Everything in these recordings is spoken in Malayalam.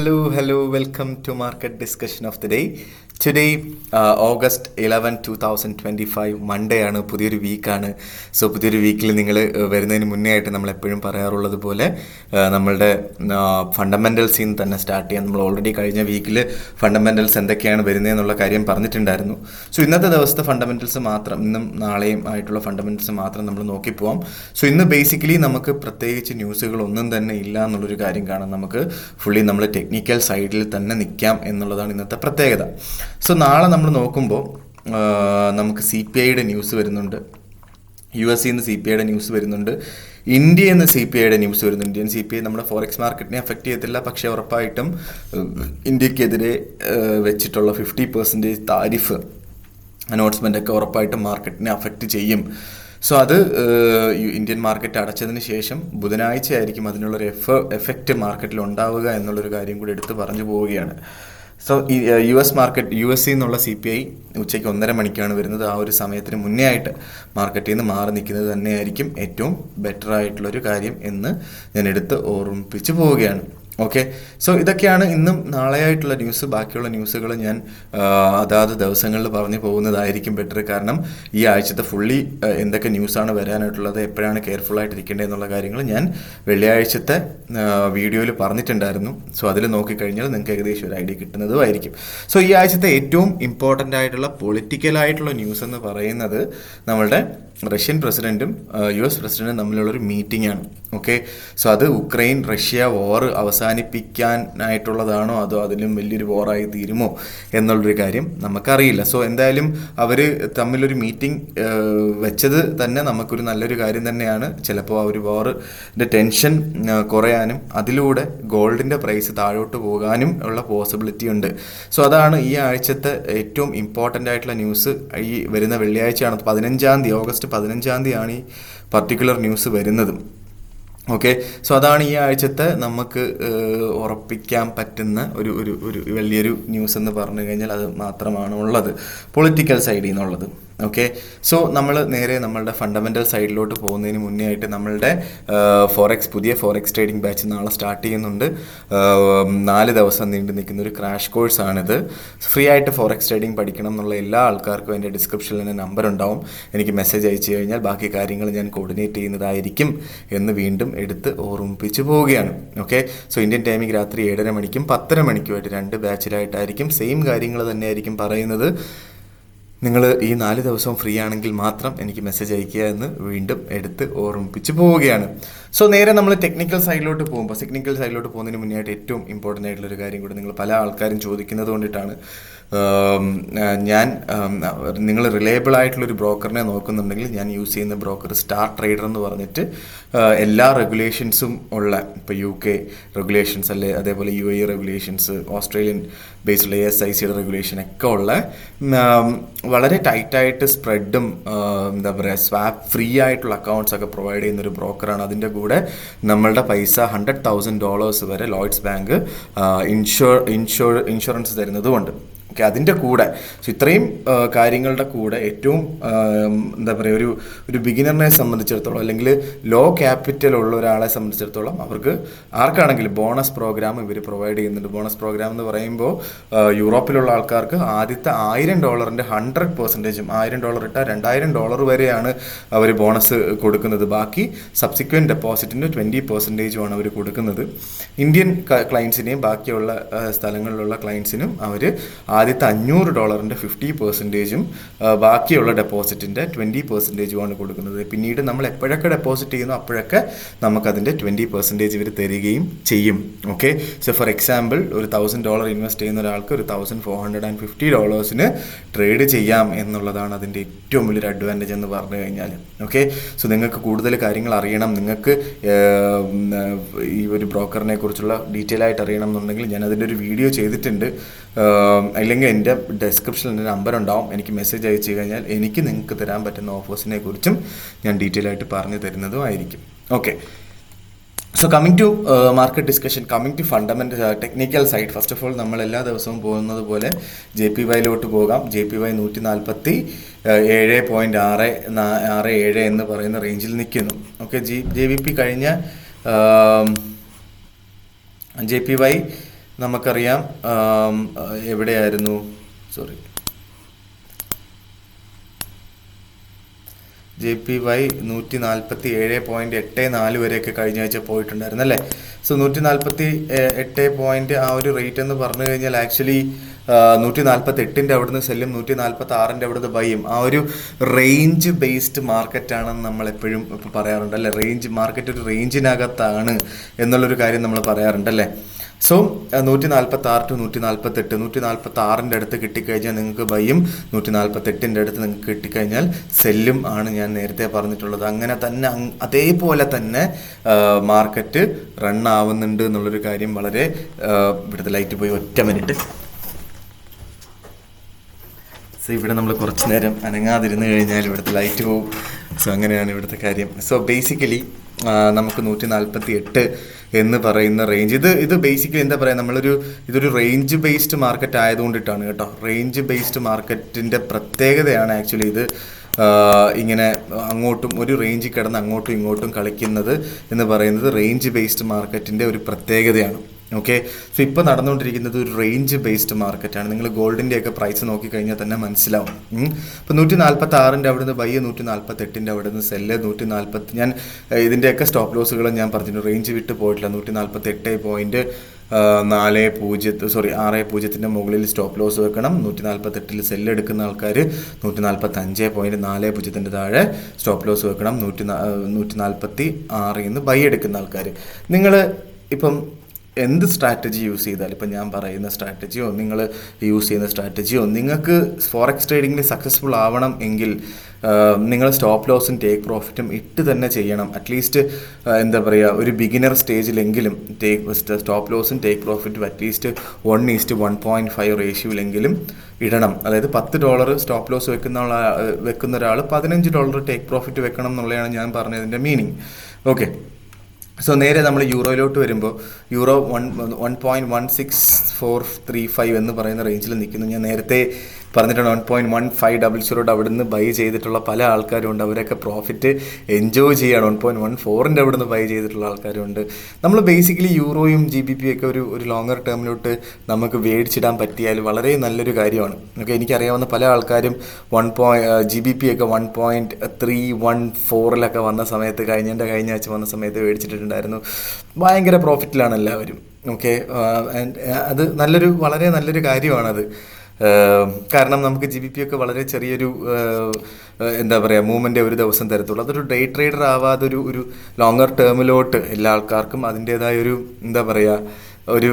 Hello. Welcome to Market Discussion of the Day. Today, August 11, 2025, Monday ആണ്, പുതിയൊരു വീക്കാണ്. സോ പുതിയൊരു വീക്കിൽ നിങ്ങൾ വരുന്നതിന് മുന്നേ ആയിട്ട് നമ്മളെപ്പോഴും പറയാറുള്ളത് പോലെ നമ്മളുടെ ഫണ്ടമെൻ്റൽസിൽ നിന്ന് തന്നെ സ്റ്റാർട്ട് ചെയ്യാം. നമ്മൾ ഓൾറെഡി കഴിഞ്ഞ വീക്കിൽ ഫണ്ടമെൻ്റൽസ് എന്തൊക്കെയാണ് വരുന്നതെന്നുള്ള കാര്യം പറഞ്ഞിട്ടുണ്ടായിരുന്നു. സോ ഇന്നത്തെ ദിവസത്തെ ഫണ്ടമെൻ്റൽസ് മാത്രം, ഇന്നും നാളെയും ആയിട്ടുള്ള ഫണ്ടമെൻ്റൽസ് മാത്രം നമ്മൾ നോക്കിപ്പോവാം. സോ ഇന്ന് ബേസിക്കലി നമുക്ക് പ്രത്യേകിച്ച് ന്യൂസുകളൊന്നും തന്നെ ഇല്ല എന്നുള്ളൊരു കാര്യം കാണാം. നമുക്ക് ഫുള്ളി നമ്മൾ ടെക്നിക്കൽ സൈഡിൽ തന്നെ നിൽക്കാം എന്നുള്ളതാണ് ഇന്നത്തെ പ്രത്യേകത. സോ നാളെ നമ്മൾ നോക്കുമ്പോൾ നമുക്ക് CPIയുടെ ന്യൂസ് വരുന്നുണ്ട്, US നിന്ന് CPIയുടെ ന്യൂസ് വരുന്നുണ്ട്, ഇന്ത്യയിൽ നിന്ന് CPIയുടെ ന്യൂസ് വരുന്നുണ്ട്. ഇന്ത്യൻ CPI നമ്മുടെ ഫോറക്സ് മാർക്കറ്റിനെ അഫക്റ്റ് ചെയ്യത്തില്ല, പക്ഷേ ഉറപ്പായിട്ടും ഇന്ത്യക്കെതിരെ വെച്ചിട്ടുള്ള 50% താരിഫ് അനൗൺസ്മെൻ്റ് ഒക്കെ ഉറപ്പായിട്ടും മാർക്കറ്റിനെ അഫക്റ്റ് ചെയ്യും. സോ അത് ഇന്ത്യൻ മാർക്കറ്റ് അടച്ചതിന് ശേഷം ബുധനാഴ്ച ആയിരിക്കും അതിനുള്ളൊരു എഫക്റ്റ് മാർക്കറ്റിൽ ഉണ്ടാവുക എന്നുള്ളൊരു കാര്യം കൂടി എടുത്ത് പറഞ്ഞു പോവുകയാണ്. സോ US നിന്നുള്ള CPI ഉച്ചയ്ക്ക് 1:30 മണിക്കാണ് വരുന്നത്. ആ ഒരു സമയത്തിന് മുന്നേ ആയിട്ട് മാർക്കറ്റിൽ നിന്ന് മാറി നിൽക്കുന്നത് തന്നെയായിരിക്കും ഏറ്റവും ബെറ്റർ ആയിട്ടുള്ളൊരു കാര്യം എന്ന് ഞാൻ എടുത്ത് ഓർമ്മിപ്പിച്ച് പോവുകയാണ്. ഓക്കെ, സോ ഇതൊക്കെയാണ് ഇന്നും നാളെയായിട്ടുള്ള ന്യൂസ്. ബാക്കിയുള്ള ന്യൂസുകൾ ഞാൻ അതാത് ദിവസങ്ങളിൽ പറഞ്ഞു പോകുന്നതായിരിക്കും ബെറ്റർ. കാരണം ഈ ആഴ്ചത്തെ ഫുള്ളി എന്തൊക്കെ ന്യൂസാണ് വരാനായിട്ടുള്ളത്, എപ്പോഴാണ് കെയർഫുള്ളായിട്ട് ഇരിക്കേണ്ടത് എന്നുള്ള കാര്യങ്ങൾ ഞാൻ വെള്ളിയാഴ്ചത്തെ വീഡിയോയിൽ പറഞ്ഞിട്ടുണ്ടായിരുന്നു. സോ അതിൽ നോക്കിക്കഴിഞ്ഞാൽ നിങ്ങൾക്ക് ഏകദേശം ഒരു ഐഡിയ കിട്ടുന്നതുമായിരിക്കും. സോ ഈ ആഴ്ചത്തെ ഏറ്റവും ഇമ്പോർട്ടൻ്റ് ആയിട്ടുള്ള പൊളിറ്റിക്കലായിട്ടുള്ള ന്യൂസ് എന്ന് പറയുന്നത് നമ്മളുടെ റഷ്യൻ പ്രസിഡൻറ്റും US പ്രസിഡൻറ്റും തമ്മിലുള്ളൊരു മീറ്റിംഗ് ആണ്. ഓക്കെ, സോ അത് റഷ്യ വാർ അവസാനിപ്പിക്കാനായിട്ടുള്ളതാണോ അതോ അതിലും വലിയൊരു വാറായി തീരുമോ എന്നുള്ളൊരു കാര്യം നമുക്കറിയില്ല. സോ എന്തായാലും അവർ തമ്മിലൊരു മീറ്റിംഗ് വെച്ചത് തന്നെ നമുക്കൊരു നല്ലൊരു കാര്യം തന്നെയാണ്. ചിലപ്പോൾ ആ ഒരു വാറിൻ്റെ ടെൻഷൻ കുറയാനും അതിലൂടെ ഗോൾഡിൻ്റെ പ്രൈസ് താഴോട്ട് പോകാനും ഉള്ള പോസിബിലിറ്റി ഉണ്ട്. സോ അതാണ് ഈ ആഴ്ചത്തെ ഏറ്റവും ഇമ്പോർട്ടൻ്റ് ആയിട്ടുള്ള ന്യൂസ്. ഈ വരുന്ന വെള്ളിയാഴ്ചയാണ്, ഓഗസ്റ്റ് 15 ഈ പർട്ടിക്കുലർ ന്യൂസ് വരുന്നതും. ഓക്കെ, സോ അതാണ് ഈ ആഴ്ചത്തെ നമുക്ക് ഉറപ്പിക്കാൻ പറ്റുന്ന ഒരു വലിയൊരു ന്യൂസ് എന്ന് പറഞ്ഞു കഴിഞ്ഞാൽ അത് മാത്രമാണ് ഉള്ളത് പൊളിറ്റിക്കൽ സൈഡിൽ നിന്നുള്ളത്. ഓക്കെ, സോ നമ്മൾ നേരെ നമ്മളുടെ ഫണ്ടമെൻ്റൽ സൈഡിലോട്ട് പോകുന്നതിന് മുന്നേ ആയിട്ട് നമ്മളുടെ പുതിയ ഫോറക്സ് ട്രേഡിംഗ് ബാച്ച് നാളെ സ്റ്റാർട്ട് ചെയ്യുന്നുണ്ട്. 4 ദിവസം നീണ്ടു നിൽക്കുന്ന ഒരു ക്രാഷ് കോഴ്സാണിത്. ഫ്രീ ആയിട്ട് ഫോറക്സ് ട്രേഡിംഗ് പഠിക്കണം എന്നുള്ള എല്ലാ ആൾക്കാർക്കും എൻ്റെ ഡിസ്ക്രിപ്ഷനിൽ തന്നെ നമ്പർ ഉണ്ടാവും. എനിക്ക് മെസ്സേജ് അയച്ചു കഴിഞ്ഞാൽ ബാക്കി കാര്യങ്ങൾ ഞാൻ കോർഡിനേറ്റ് ചെയ്യുന്നതായിരിക്കും എന്ന് വീണ്ടും എടുത്ത് ഓർമ്മിപ്പിച്ച് പോവുകയാണ്. ഓക്കെ, സോ ഇന്ത്യൻ ടൈമിംഗ് രാത്രി 7:30 മണിക്കും 10:30 മണിക്കുമായിട്ട് 2 ബാച്ചിലായിട്ടായിരിക്കും സെയിം കാര്യങ്ങൾ തന്നെയായിരിക്കും പറയുന്നത്. നിങ്ങൾ ഈ 4 ദിവസവും ഫ്രീ ആണെങ്കിൽ മാത്രം എനിക്ക് മെസ്സേജ് അയയ്ക്കുക എന്ന് വീണ്ടും എടുത്ത് ഓർമ്മിപ്പിച്ച് പോവുകയാണ്. സോ നേരെ നമ്മൾ ടെക്നിക്കൽ സൈഡിലോട്ട് പോകുന്നതിന് മുന്നേ ആയിട്ട് ഏറ്റവും ഇമ്പോർട്ടൻ്റ് ആയിട്ടുള്ളൊരു കാര്യം കൂടി നിങ്ങൾ പല ആൾക്കാരും ചോദിക്കുന്നത് കൊണ്ടിട്ടാണ് നിങ്ങൾ റിലയബിൾ ആയിട്ടുള്ളൊരു ബ്രോക്കറിനെ നോക്കുന്നുണ്ടെങ്കിൽ ഞാൻ യൂസ് ചെയ്യുന്ന ബ്രോക്കർ സ്റ്റാർ ട്രേഡർ എന്ന് പറഞ്ഞിട്ട് എല്ലാ റെഗുലേഷൻസും ഉള്ള, ഇപ്പോൾ UK റെഗുലേഷൻസ് അല്ലേ, അതേപോലെ UAE റെഗുലേഷൻസ്, ഓസ്ട്രേലിയൻ ബേസ്ഡുള്ള ASICയുടെ റെഗുലേഷനൊക്കെ ഉള്ള വളരെ ടൈറ്റായിട്ട് സ്പ്രെഡും എന്താ പറയുക സ്വാപ്പ് ഫ്രീ ആയിട്ടുള്ള അക്കൗണ്ട്സ് ഒക്കെ പ്രൊവൈഡ് ചെയ്യുന്നൊരു ബ്രോക്കറാണ്. അതിൻ്റെ കൂടെ നമ്മളുടെ പൈസ $100,000 വരെ ലോയ്ഡ്സ് ബാങ്ക് ഇൻഷുറൻസ് തരുന്നതുമുണ്ട്. ഓക്കെ, അതിൻ്റെ കൂടെ ഇത്രയും കാര്യങ്ങളുടെ കൂടെ ഏറ്റവും എന്താ പറയുക ഒരു ബിഗിനറിനെ സംബന്ധിച്ചിടത്തോളം അല്ലെങ്കിൽ ലോ ക്യാപിറ്റൽ ഉള്ള ഒരാളെ സംബന്ധിച്ചിടത്തോളം അവർക്ക് ആർക്കാണെങ്കിലും ബോണസ് പ്രോഗ്രാം ഇവർ പ്രൊവൈഡ് ചെയ്യുന്നുണ്ട്. ബോണസ് പ്രോഗ്രാം എന്ന് പറയുമ്പോൾ യൂറോപ്പിലുള്ള ആൾക്കാർക്ക് ആദ്യത്തെ $1,000 100%, $1,000 ഇട്ടാൽ $2,000 വരെയാണ് അവർ ബോണസ് കൊടുക്കുന്നത്. ബാക്കി സബ്സിക്വൻറ്റ് ഡെപ്പോസിറ്റിൻ്റെ 20%ആണ് അവർ കൊടുക്കുന്നത്. ഇന്ത്യൻ ക്ലയൻസിനെയും ബാക്കിയുള്ള സ്ഥലങ്ങളിലുള്ള ക്ലയൻസിനും അവർ ആദ്യത്തെ $500 50%, ബാക്കിയുള്ള ഡെപ്പോസിറ്റിൻ്റെ 20%ആണ് കൊടുക്കുന്നത്. പിന്നീട് നമ്മൾ എപ്പോഴൊക്കെ ഡെപ്പോസിറ്റ് ചെയ്യുന്നു അപ്പോഴൊക്കെ നമുക്കതിൻ്റെ 20% ഇവർ തരികയും ചെയ്യും. ഓക്കെ, സോ ഫോർ എക്സാമ്പിൾ ഒരു $1,000 ഇൻവെസ്റ്റ് ചെയ്യുന്ന ഒരാൾക്ക് ഒരു $1,450 ട്രേഡ് ചെയ്യാം എന്നുള്ളതാണ് അതിൻ്റെ ഏറ്റവും വലിയൊരു അഡ്വാൻറ്റേജ് എന്ന് പറഞ്ഞു കഴിഞ്ഞാൽ. ഓക്കെ, സോ നിങ്ങൾക്ക് കൂടുതൽ കാര്യങ്ങൾ അറിയണം, നിങ്ങൾക്ക് ഈ ഒരു ബ്രോക്കറിനെ കുറിച്ചുള്ള ഡീറ്റെയിൽ ആയിട്ട് അറിയണം എന്നുണ്ടെങ്കിൽ ഞാൻ അതിൻ്റെ ഒരു വീഡിയോ ചെയ്തിട്ടുണ്ട്. അല്ലെങ്കിൽ എൻ്റെ ഡിസ്ക്രിപ്ഷനിൽ എൻ്റെ നമ്പർ ഉണ്ടാവും. എനിക്ക് മെസ്സേജ് അയച്ചു കഴിഞ്ഞാൽ എനിക്ക് നിങ്ങൾക്ക് തരാൻ പറ്റുന്ന ഓഫേഴ്സിനെ കുറിച്ചും ഞാൻ ഡീറ്റെയിൽ ആയിട്ട് പറഞ്ഞു തരുന്നതും ആയിരിക്കും. Okay, so coming to market discussion, coming to fundamental technical side. First of all നമ്മൾ എല്ലാ ദിവസവും പോകുന്നത് പോലെ JPYയിലോട്ട് പോകാം. JPY 147.67 എന്ന് പറയുന്ന റേഞ്ചിൽ നിൽക്കുന്നു. ഓക്കെ, JPY കഴിഞ്ഞ JPY നമുക്കറിയാം എവിടെയായിരുന്നു, സോറി, JPY 147.84 വരെയൊക്കെ കഴിഞ്ഞ ആഴ്ച പോയിട്ടുണ്ടായിരുന്നു അല്ലേ. സോ 148 ആ ഒരു റേറ്റ് എന്ന് പറഞ്ഞു കഴിഞ്ഞാൽ ആക്ച്വലി 148 അവിടുന്ന് സെല്ലും 146 അവിടുന്ന് ബൈയും ആ ഒരു റേഞ്ച് ബേസ്ഡ് മാർക്കറ്റാണെന്ന് നമ്മൾ എപ്പോഴും പറയാറുണ്ട് അല്ലേ. റേഞ്ച് മാർക്കറ്റ് ഒരു റേഞ്ചിനകത്താണ് എന്നുള്ളൊരു കാര്യം നമ്മൾ പറയാറുണ്ട് അല്ലേ. സോ 146 to 148, 146 അടുത്ത് കിട്ടിക്കഴിഞ്ഞാൽ നിങ്ങൾക്ക് ബൈയും 148 അടുത്ത് നിങ്ങൾക്ക് കിട്ടിക്കഴിഞ്ഞാൽ സെല്ലും ആണ് ഞാൻ നേരത്തെ പറഞ്ഞിട്ടുള്ളത്. അങ്ങനെ തന്നെ അതേപോലെ തന്നെ മാർക്കറ്റ് റൺ ആവുന്നുണ്ട് എന്നുള്ളൊരു കാര്യം വളരെ ഇവിടുത്തെ ലൈറ്റ് പോയി ഒറ്റ മിനിറ്റ്. സോ ഇവിടെ നമ്മൾ കുറച്ച് നേരം അനങ്ങാതിരുന്ന് കഴിഞ്ഞാൽ ഇവിടുത്തെ ലൈറ്റ് പോവും. സോ അങ്ങനെയാണ് ഇവിടുത്തെ കാര്യം. സോ ബേസിക്കലി നമുക്ക് 148 എന്ന് പറയുന്ന റേഞ്ച്, ഇത് ബേസിക്കലി എന്താ പറയുക, ഇതൊരു റേഞ്ച് ബേസ്ഡ് മാർക്കറ്റ് ആയതുകൊണ്ടിട്ടാണ് കേട്ടോ. റേഞ്ച് ബേസ്ഡ് മാർക്കറ്റിൻ്റെ പ്രത്യേകതയാണ് ആക്ച്വലി ഇത് ഇങ്ങനെ അങ്ങോട്ടും ഒരു റേഞ്ചിൽ കിടന്ന് അങ്ങോട്ടും ഇങ്ങോട്ടും കളിക്കുന്നത് എന്ന് പറയുന്നത് റേഞ്ച് ബേസ്ഡ് മാർക്കറ്റിൻ്റെ ഒരു പ്രത്യേകതയാണ്. ഓക്കെ. സോ ഇപ്പോൾ നടന്നുകൊണ്ടിരിക്കുന്നത് ഒരു റേഞ്ച് ബേസ്ഡ് മാർക്കറ്റാണ്. നിങ്ങൾ ഗോൾഡിൻ്റെയൊക്കെ പ്രൈസ് നോക്കിക്കഴിഞ്ഞാൽ തന്നെ മനസ്സിലാവും. ഇപ്പോൾ 146 അവിടുന്ന് ബൈ, 148 അവിടുന്ന് സെല്ല്, 140. ഞാൻ ഇതിൻ്റെയൊക്കെ സ്റ്റോപ്പ് ലോസുകളും ഞാൻ പറഞ്ഞിട്ടുണ്ട്. റേഞ്ച് വിട്ട് പോയിട്ടില്ല. 148.60 മുകളിൽ സ്റ്റോപ്പ് ലോസ് വെക്കണം. 148 സെല്ല് എടുക്കുന്ന ആൾക്കാർ 145.40 താഴെ സ്റ്റോപ്പ് ലോസ് വെക്കണം. 146 ബൈ എടുക്കുന്ന ആൾക്കാർ. നിങ്ങൾ ഇപ്പം എന്ത് സ്ട്രാറ്റജി യൂസ് ചെയ്താൽ, ഇപ്പം ഞാൻ പറയുന്ന സ്ട്രാറ്റജിയോ നിങ്ങൾ യൂസ് ചെയ്യുന്ന സ്ട്രാറ്റജിയോ നിങ്ങൾക്ക് ഫോറക്സ് ട്രേഡിങ്ങിൽ സക്സസ്ഫുൾ ആവണം എങ്കിൽ നിങ്ങൾ സ്റ്റോപ്പ് ലോസും ടേക്ക് പ്രോഫിറ്റും ഇട്ട് തന്നെ ചെയ്യണം. അറ്റ്ലീസ്റ്റ് എന്താ പറയുക, ഒരു ബിഗിനർ സ്റ്റേജിലെങ്കിലും സ്റ്റോപ്പ് ലോസും ടേക്ക് പ്രോഫിറ്റും അറ്റ്ലീസ്റ്റ് 1:1.5 റേഷ്യോയിലെങ്കിലും ഇടണം. അതായത് $10 സ്റ്റോപ്പ് ലോസ് വെക്കുന്ന ഒരാൾ $15 ടേക്ക് പ്രോഫിറ്റ് വെക്കണം എന്നുള്ളതാണ് ഞാൻ പറഞ്ഞതിൻ്റെ മീനിങ്. ഓക്കെ. സോ നേരെ നമ്മൾ യൂറോയിലോട്ട് വരുമ്പോൾ യൂറോ 1.16435 എന്ന് പറയുന്ന റേഞ്ചിൽ നിൽക്കുന്നു. ഞാൻ നേരത്തെ പറഞ്ഞിട്ടുണ്ട് 1.1500 അവിടുന്ന് ബൈ ചെയ്തിട്ടുള്ള പല ആൾക്കാരുണ്ട്. അവരൊക്കെ പ്രോഫിറ്റ് എൻജോയ് ചെയ്യാണ്. 1.14 അവിടുന്ന് ബൈ ചെയ്തിട്ടുള്ള ആൾക്കാരുണ്ട്. നമ്മൾ ബേസിക്കലി യൂറോയും GBP ഒക്കെ ഒരു ലോങ്ങർ ടേമിലോട്ട് നമുക്ക് മേടിച്ചിടാൻ പറ്റിയാൽ വളരെ നല്ലൊരു കാര്യമാണ്. ഓക്കെ. എനിക്കറിയാവുന്ന പല ആൾക്കാരും GBP ഒക്കെ 1.314 വന്ന സമയത്ത്, കഴിഞ്ഞ ആഴ്ച വന്ന സമയത്ത് മേടിച്ചിട്ടുണ്ടായിരുന്നു. ഭയങ്കര പ്രോഫിറ്റിലാണ് എല്ലാവരും. ഓക്കെ. അത് വളരെ നല്ലൊരു കാര്യമാണത്. കാരണം നമുക്ക് GBP ഒക്കെ വളരെ ചെറിയൊരു എന്താ പറയുക മൂവ്മെൻ്റ് ഒരു ദിവസം തരത്തുള്ളൂ. അതൊരു ഡേ ട്രേഡർ ആവാതെ ഒരു ലോങ്ങർ ടേമിലോട്ട് എല്ലാ ആൾക്കാർക്കും അതിൻ്റേതായ എന്താ പറയുക ഒരു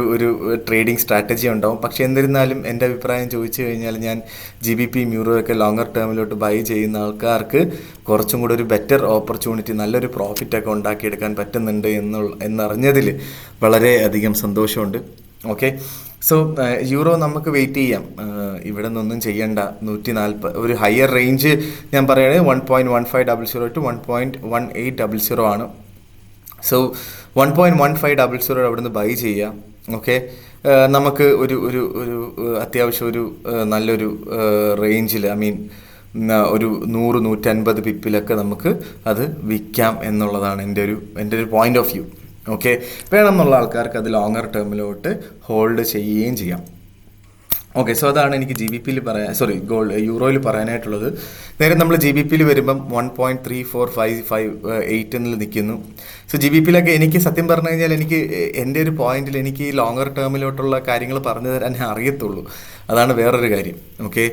ട്രേഡിംഗ് സ്ട്രാറ്റജി ഉണ്ടാവും. പക്ഷേ എന്നിരുന്നാലും എൻ്റെ അഭിപ്രായം ചോദിച്ചു കഴിഞ്ഞാൽ ഞാൻ GBP യൂറോ ഒക്കെ ലോങ്ങർ ടേമിലോട്ട് ബൈ ചെയ്യുന്ന ആൾക്കാർക്ക് കുറച്ചും കൂടെ ഒരു ബെറ്റർ ഓപ്പർച്യൂണിറ്റി, നല്ലൊരു പ്രോഫിറ്റൊക്കെ ഉണ്ടാക്കിയെടുക്കാൻ പറ്റുന്നുണ്ട് എന്നറിഞ്ഞതിൽ വളരെ അധികം സന്തോഷമുണ്ട്. ഓക്കെ. സോ യൂറോ നമുക്ക് വെയിറ്റ് ചെയ്യാം. ഇവിടെ നിന്നൊന്നും ചെയ്യണ്ട. 140 ഒരു ഹയർ റേഞ്ച് ഞാൻ പറയുകയാണെങ്കിൽ 1.1500 to 1.1800 ആണ്. സോ 1.1500 അവിടുന്ന് ബൈ ചെയ്യാം. ഓക്കെ. നമുക്ക് ഒരു അത്യാവശ്യം നല്ലൊരു റേഞ്ചിൽ, ഒരു 100-150 പിപ്പിലൊക്കെ നമുക്ക് അത് വിൽക്കാം എന്നുള്ളതാണ് എൻ്റെ ഒരു പോയിന്റ് ഓഫ് വ്യൂ. ഓക്കെ. വേണമെന്നുള്ള ആൾക്കാർക്ക് അത് ലോങ്ങർ ടേമിലോട്ട് ഹോൾഡ് ചെയ്യുകയും ചെയ്യാം. ഓക്കെ. സോ അതാണ് എനിക്ക് യൂറോയിൽ പറയാനായിട്ടുള്ളത്. നേരെ നമ്മൾ GBP വരുമ്പം 1.34558 നിൽക്കുന്നു. സോ GBP എനിക്ക് സത്യം പറഞ്ഞു കഴിഞ്ഞാൽ എൻ്റെ ഒരു പോയിന്റിൽ എനിക്ക് ഈ ലോങ്ങർ ടേമിലോട്ടുള്ള കാര്യങ്ങൾ പറഞ്ഞു തരാൻ അറിയത്തുള്ളൂ. അതാണ് വേറൊരു കാര്യം. ഓക്കെ.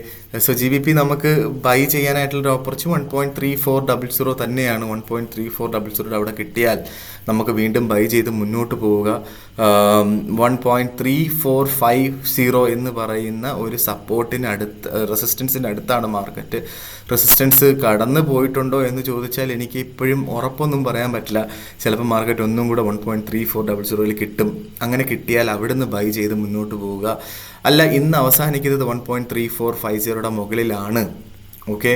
സോ GBP നമുക്ക് ബൈ ചെയ്യാനായിട്ടുള്ളൊരു ഓപ്പർച്യൂണിറ്റി 1.3400 തന്നെയാണ്. 1.3400 അവിടെ കിട്ടിയാൽ നമുക്ക് വീണ്ടും ബൈ ചെയ്ത് മുന്നോട്ട് പോവുക. 1.3450 എന്ന് പറയുന്ന ഒരു റെസിസ്റ്റൻസിൻ്റെ അടുത്താണ് മാർക്കറ്റ്. റെസിസ്റ്റൻസ് കടന്നു പോയിട്ടുണ്ടോ എന്ന് ചോദിച്ചാൽ എനിക്ക് ഇപ്പോഴും ഉറപ്പൊന്നും പറയാൻ പറ്റില്ല. ചിലപ്പോൾ മാർക്കറ്റ് ഒന്നും കൂടെ 1.3400 കിട്ടും. അങ്ങനെ കിട്ടിയാൽ അവിടുന്ന് ബൈ ചെയ്ത് മുന്നോട്ട് പോവുക. അല്ല, ഇന്ന് അവസാനിക്കുന്നത് 1.3450 മുകളിലാണ്. ഓക്കെ.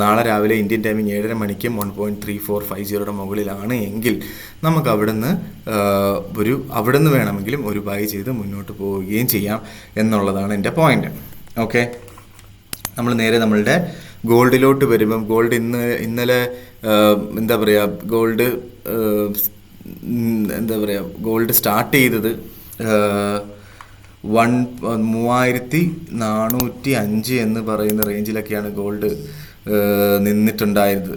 നാളെ രാവിലെ ഇന്ത്യൻ ടൈമിങ് 7:30 മണിക്കും 1.3450 മുകളിലാണ് എങ്കിൽ നമുക്ക് അവിടുന്ന് വേണമെങ്കിലും ഒരു ബൈ ചെയ്ത് മുന്നോട്ട് പോവുകയും ചെയ്യാം എന്നുള്ളതാണ് എൻ്റെ പോയിന്റ്. ഓക്കെ. നമ്മൾ നേരെ നമ്മളുടെ ഗോൾഡിലോട്ട് വരുമ്പം ഇന്നലെ എന്താ പറയുക ഗോൾഡ് സ്റ്റാർട്ട് ചെയ്തത് 3405 എന്ന് പറയുന്ന റേഞ്ചിലൊക്കെയാണ് ഗോൾഡ് നിന്നിട്ടുണ്ടായത്.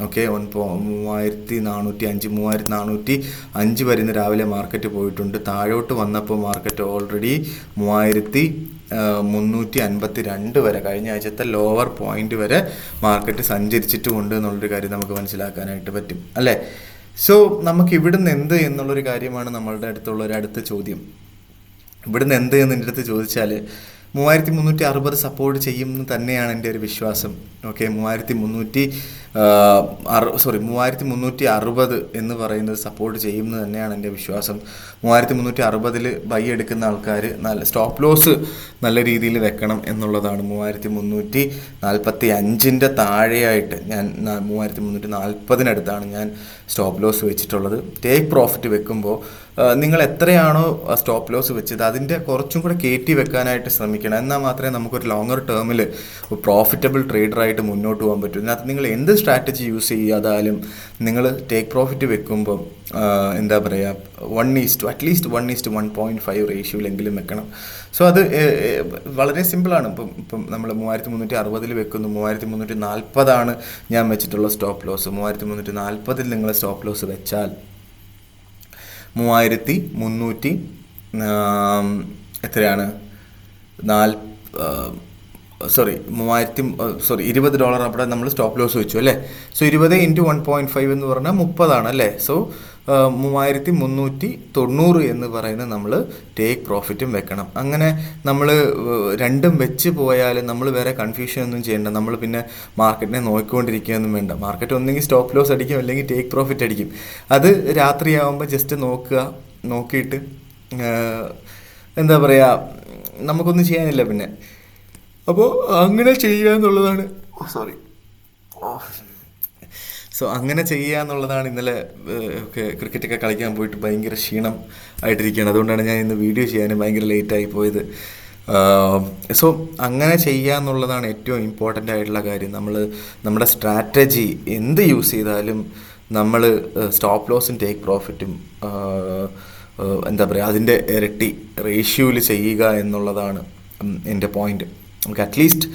ഓക്കെ, 3405 വരെ ഇന്ന് രാവിലെ മാർക്കറ്റ് പോയിട്ടുണ്ട്. താഴോട്ട് വന്നപ്പോൾ മാർക്കറ്റ് ഓൾറെഡി 3352 വരെ, കഴിഞ്ഞ ആഴ്ചത്തെ ലോവർ പോയിന്റ് വരെ മാർക്കറ്റ് സഞ്ചരിച്ചിട്ടുമുണ്ട് എന്നുള്ളൊരു കാര്യം നമുക്ക് മനസ്സിലാക്കാനായിട്ട് പറ്റും അല്ലേ. സോ നമുക്ക് ഇവിടുന്ന് എന്ത് എന്നുള്ളൊരു കാര്യമാണ് നമ്മളുടെ അടുത്തുള്ള ഒരു അടുത്ത ചോദ്യം. ഇവിടുന്ന് എന്ത് എന്ന് എൻ്റെ അടുത്ത് ചോദിച്ചാൽ 3360 സപ്പോർട്ട് ചെയ്യുമെന്ന് തന്നെയാണ് എൻ്റെ ഒരു വിശ്വാസം. ഓക്കെ, 3360 എന്ന് പറയുന്നത് സപ്പോർട്ട് ചെയ്യുമെന്ന് തന്നെയാണ് എൻ്റെ വിശ്വാസം. 3360 ബൈ എടുക്കുന്ന ആൾക്കാർ നല്ല സ്റ്റോപ്പ് ലോസ് നല്ല രീതിയിൽ വെക്കണം എന്നുള്ളതാണ്. 3345 താഴെയായിട്ട് ഞാൻ 3340 ഞാൻ സ്റ്റോപ്പ് ലോസ് വെച്ചിട്ടുള്ളത്. ടേക്ക് പ്രോഫിറ്റ് വെക്കുമ്പോൾ നിങ്ങൾ എത്രയാണോ സ്റ്റോപ്പ് ലോസ് വെച്ചത് അതിൻ്റെ കുറച്ചും കൂടെ കയറ്റി വെക്കാനായിട്ട് ശ്രമിക്കണം. എന്നാൽ മാത്രമേ നമുക്കൊരു ലോങ്ങർ ടേമിൽ പ്രോഫിറ്റബിൾ ട്രേഡറായിട്ട് മുന്നോട്ട് പോകാൻ പറ്റൂ. ഇതിനകത്ത് നിങ്ങൾ എന്ത് സ്ട്രാറ്റജി യൂസ് ചെയ്യാതായാലും നിങ്ങൾ ടേക്ക് പ്രോഫിറ്റ് വെക്കുമ്പോൾ എന്താ പറയുക, അറ്റ്ലീസ്റ്റ് 1:1.5 റേഷ്യോയിലെങ്കിലും വെക്കണം. സോ അത് വളരെ സിമ്പിളാണ്. ഇപ്പം നമ്മൾ 3360 വെക്കുന്നു, 3340 ഞാൻ വെച്ചിട്ടുള്ള സ്റ്റോപ്പ് ലോസ്. 3340 നിങ്ങൾ സ്റ്റോപ്പ് ലോസ് വെച്ചാൽ 3300 എത്രയാണ്, $20 അവിടെ നമ്മൾ സ്റ്റോപ്പ് ലോസ് വെച്ചു അല്ലേ. സോ 20 × 1.5 എന്ന് പറഞ്ഞാൽ 30 അല്ലേ. സോ 3390 എന്ന് പറയുന്നത് നമ്മൾ ടേക്ക് പ്രോഫിറ്റും വെക്കണം. അങ്ങനെ നമ്മൾ രണ്ടും വെച്ച് പോയാൽ നമ്മൾ വേറെ കൺഫ്യൂഷൻ ഒന്നും ചെയ്യേണ്ട. നമ്മൾ പിന്നെ മാർക്കറ്റിനെ നോക്കിക്കൊണ്ടിരിക്കുകയൊന്നും വേണ്ട. മാർക്കറ്റ് ഒന്നെങ്കിൽ സ്റ്റോപ്പ് ലോസ് അടിക്കും അല്ലെങ്കിൽ ടേക്ക് പ്രോഫിറ്റ് അടിക്കും. അത് രാത്രിയാവുമ്പോൾ ജസ്റ്റ് നോക്കിയിട്ട് എന്താ പറയുക, നമുക്കൊന്നും ചെയ്യാനില്ല പിന്നെ. അപ്പോൾ അങ്ങനെ ചെയ്യുക എന്നുള്ളതാണ് അങ്ങനെ ചെയ്യുക എന്നുള്ളതാണ്. ഇന്നലെ ക്രിക്കറ്റൊക്കെ കളിക്കാൻ പോയിട്ട് ഭയങ്കര ക്ഷീണം ആയിട്ടിരിക്കുകയാണ്. അതുകൊണ്ടാണ് ഞാൻ ഇന്ന് വീഡിയോ ചെയ്യാനും ഭയങ്കര ലേറ്റായി പോയത്. സോ അങ്ങനെ ചെയ്യുക എന്നുള്ളതാണ് ഏറ്റവും ഇമ്പോർട്ടൻ്റ് ആയിട്ടുള്ള കാര്യം. നമ്മുടെ സ്ട്രാറ്റജി എന്ത് യൂസ് ചെയ്താലും നമ്മൾ സ്റ്റോപ്പ് ലോസും ടേക്ക് പ്രോഫിറ്റും എന്താ പറയുക അതിൻ്റെ ഇരട്ടി റേഷ്യോയിൽ ചെയ്യുക എന്നുള്ളതാണ് എൻ്റെ പോയിൻ്റ്. നമുക്ക് അറ്റ്ലീസ്റ്റ്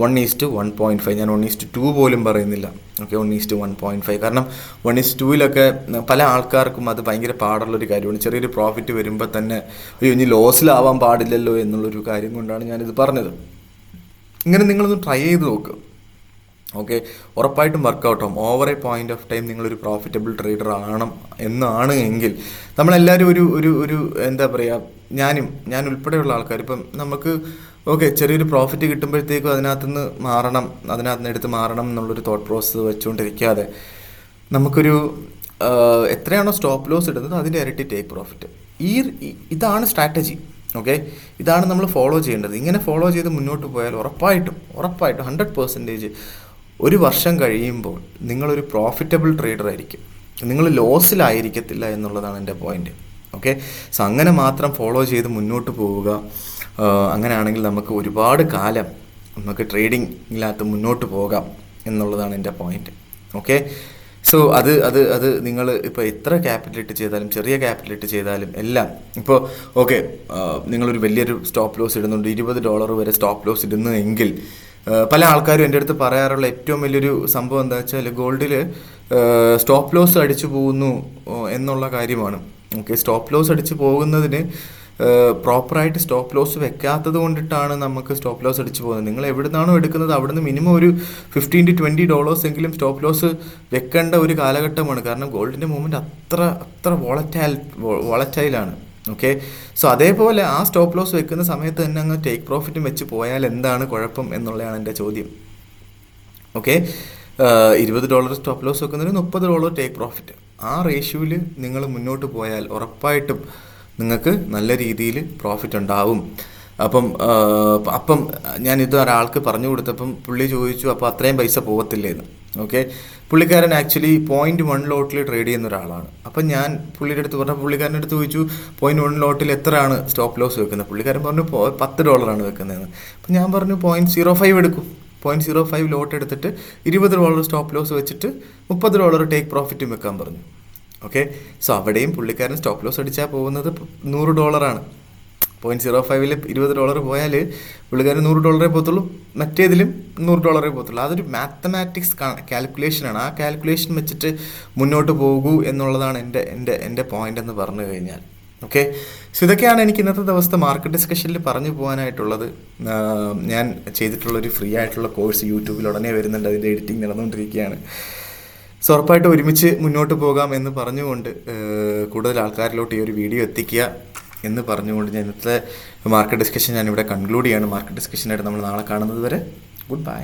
1:1.5, ഞാൻ 1:2 പോലും പറയുന്നില്ല. ഓക്കെ, 1:1.5. കാരണം 1:2 പല ആൾക്കാർക്കും അത് ഭയങ്കര പാടുള്ളൊരു കാര്യമാണ്. ചെറിയൊരു പ്രോഫിറ്റ് വരുമ്പോൾ തന്നെ ഇനി ലോസിലാവാൻ പാടില്ലല്ലോ എന്നുള്ളൊരു കാര്യം കൊണ്ടാണ് ഞാനിത് പറഞ്ഞത്. ഇങ്ങനെ നിങ്ങളൊന്ന് ട്രൈ ചെയ്ത് നോക്കുക. ഓക്കെ, ഉറപ്പായിട്ടും വർക്കൗട്ടാവും. Over a point of time നിങ്ങളൊരു പ്രോഫിറ്റബിൾ ട്രേഡർ എന്നാണ് എങ്കിൽ നമ്മളെല്ലാവരും ഒരു എന്താ പറയുക, ഞാൻ ഉൾപ്പെടെയുള്ള ആൾക്കാർ ഇപ്പം നമുക്ക് ഓക്കെ ചെറിയൊരു പ്രോഫിറ്റ് കിട്ടുമ്പോഴത്തേക്കും അതിനകത്തുനിന്ന് എടുത്ത് മാറണം എന്നുള്ളൊരു തോട്ട് പ്രോസസ്സ് വെച്ചുകൊണ്ടിരിക്കാതെ നമുക്കൊരു എത്രയാണോ സ്റ്റോപ്പ് ലോസ് ഇടുന്നത് അതിൻ്റെ ഇരട്ടി ടേക്ക് പ്രോഫിറ്റ്. ഇതാണ് സ്ട്രാറ്റജി. ഓക്കെ, ഇതാണ് നമ്മൾ ഫോളോ ചെയ്യേണ്ടത്. ഇങ്ങനെ ഫോളോ ചെയ്ത് മുന്നോട്ട് പോയാൽ ഉറപ്പായിട്ടും 100% ഒരു വർഷം കഴിയുമ്പോൾ നിങ്ങളൊരു പ്രോഫിറ്റബിൾ ട്രേഡർ ആയിരിക്കും. നിങ്ങൾ ലോസിലായിരിക്കത്തില്ല എന്നുള്ളതാണ് എൻ്റെ പോയിന്റ്. ഓക്കെ, സോ അങ്ങനെ മാത്രം ഫോളോ ചെയ്ത് മുന്നോട്ട് പോവുക. അങ്ങനെയാണെങ്കിൽ നമുക്ക് ഒരുപാട് കാലം നമുക്ക് ട്രേഡിങ്ങിനകത്ത് മുന്നോട്ട് പോകാം എന്നുള്ളതാണ് എൻ്റെ പോയിന്റ്. ഓക്കെ, സോ അത് നിങ്ങൾ ഇപ്പോൾ എത്ര ക്യാപിറ്റൽ ഇട്ട് ചെയ്താലും ചെറിയ ക്യാപിറ്റൽ ഇട്ട് ചെയ്താലും എല്ലാം ഇപ്പോൾ ഓക്കെ നിങ്ങളൊരു വലിയൊരു സ്റ്റോപ്പ് ലോസ് ഇടുന്നുണ്ട്, $20 വരെ സ്റ്റോപ്പ് ലോസ് ഇടുന്നു എങ്കിൽ പല ആൾക്കാരും എൻ്റെ അടുത്ത് പറയാറുള്ള ഏറ്റവും വലിയൊരു സംഭവം എന്താ വെച്ചാൽ ഗോൾഡിൽ സ്റ്റോപ്പ് ലോസ് അടിച്ചു പോകുന്നു എന്നുള്ള കാര്യമാണ്. ഓക്കെ, സ്റ്റോപ്പ് ലോസ് അടിച്ചു പോകുന്നതിന് പ്രോപ്പറായിട്ട് സ്റ്റോപ്പ് ലോസ് വെക്കാത്തത് കൊണ്ടിട്ടാണ് നമുക്ക് സ്റ്റോപ്പ് ലോസ് അടിച്ചു പോകുന്നത്. നിങ്ങൾ എവിടെ നിന്നാണോ എടുക്കുന്നത് അവിടെ നിന്ന് മിനിമം ഒരു $15 to $20 എങ്കിലും സ്റ്റോപ്പ് ലോസ് വെക്കേണ്ട ഒരു കാലഘട്ടമാണ്. കാരണം ഗോൾഡിൻ്റെ മൂവ്മെൻറ്റ് അത്ര വോളറ്റൈലാണ്. ഓക്കെ, സോ അതേപോലെ ആ സ്റ്റോപ്പ് ലോസ് വെക്കുന്ന സമയത്ത് തന്നെ അങ്ങ് ടേക്ക് പ്രോഫിറ്റും വെച്ച് പോയാൽ എന്താണ് കുഴപ്പം എന്നുള്ളതാണ് എൻ്റെ ചോദ്യം. ഓക്കെ, $20 സ്റ്റോപ്പ് ലോസ് വെക്കുന്നതിന് $30 ടേക്ക് പ്രോഫിറ്റ്. ആ റേഷ്യോയിൽ നിങ്ങൾ മുന്നോട്ട് പോയാൽ ഉറപ്പായിട്ടും നിങ്ങൾക്ക് നല്ല രീതിയിൽ പ്രോഫിറ്റ് ഉണ്ടാവും. അപ്പം ഞാനിത് ഒരാൾക്ക് പറഞ്ഞു കൊടുത്തപ്പം പുള്ളി ചോദിച്ചു അപ്പോൾ അത്രയും പൈസ പോകത്തില്ലേന്ന്. ഓക്കെ, പുള്ളിക്കാരൻ ആക്ച്വലി 0.1 ലോട്ടിൽ ട്രേഡ് ചെയ്യുന്ന ഒരാളാണ്. അപ്പം ഞാൻ പുള്ളിയുടെ അടുത്ത് പറഞ്ഞപ്പോൾ പുള്ളിക്കാരൻ്റെ അടുത്ത് ചോദിച്ചു 0.1 ലോട്ടിൽ എത്രയാണ് സ്റ്റോപ്പ് ലോസ് വെക്കുന്നത്. പുള്ളിക്കാരൻ പറഞ്ഞു $10 വെക്കുന്നതെന്ന്. അപ്പം ഞാൻ പറഞ്ഞു 0.05 എടുക്കും. 0.05 ലോട്ട് എടുത്തിട്ട് $20 സ്റ്റോപ്പ് ലോസ് വെച്ചിട്ട് $30 ടേക്ക് പ്രോഫിറ്റും വെക്കാൻ പറഞ്ഞു. ഓക്കെ, സോ അവിടെയും പുള്ളിക്കാരൻ സ്റ്റോപ്പ് ലോസ് അടിച്ചാൽ പോകുന്നത് $100. 0.05 $20 പോയാൽ പുള്ളിക്കാരൻ $100 പോകത്തുള്ളൂ, മറ്റേതിലും $100 പോകത്തുള്ളൂ. അതൊരു മാത്തമാറ്റിക്സ് കാൽക്കുലേഷനാണ്. ആ കാൽക്കുലേഷൻ വെച്ചിട്ട് മുന്നോട്ട് പോകൂ എന്നുള്ളതാണ് എൻ്റെ പോയിന്റ് എന്ന് പറഞ്ഞു കഴിഞ്ഞാൽ. ഓക്കെ, സോ ഇതൊക്കെയാണ് എനിക്ക് ഇന്നത്തെ ദിവസത്തെ മാർക്കറ്റ് ഡിസ്കഷനിൽ പറഞ്ഞു പോകാനായിട്ടുള്ളത്. ഞാൻ ചെയ്തിട്ടുള്ളൊരു ഫ്രീ ആയിട്ടുള്ള കോഴ്സ് യൂട്യൂബിൽ ഉടനെ വരുന്നുണ്ട്, അതിൻ്റെ എഡിറ്റിംഗ് നടന്നുകൊണ്ടിരിക്കുകയാണ്. സോ ഉറപ്പായിട്ട് ഒരുമിച്ച് മുന്നോട്ട് പോകാം എന്ന് പറഞ്ഞുകൊണ്ട് കൂടുതൽ ആൾക്കാരിലോട്ട് ഈ ഒരു വീഡിയോ എത്തിക്കുക എന്ന് പറഞ്ഞുകൊണ്ട് ഞാൻ ഇന്നത്തെ മാർക്കറ്റ് ഡിസ്കഷൻ ഞാനിവിടെ കൺക്ലൂഡ് ചെയ്യാണ്. മാർക്കറ്റ് ഡിസ്കഷനായിട്ട് നമ്മൾ നാളെ കാണുന്നത് വരെ ഗുഡ് ബൈ.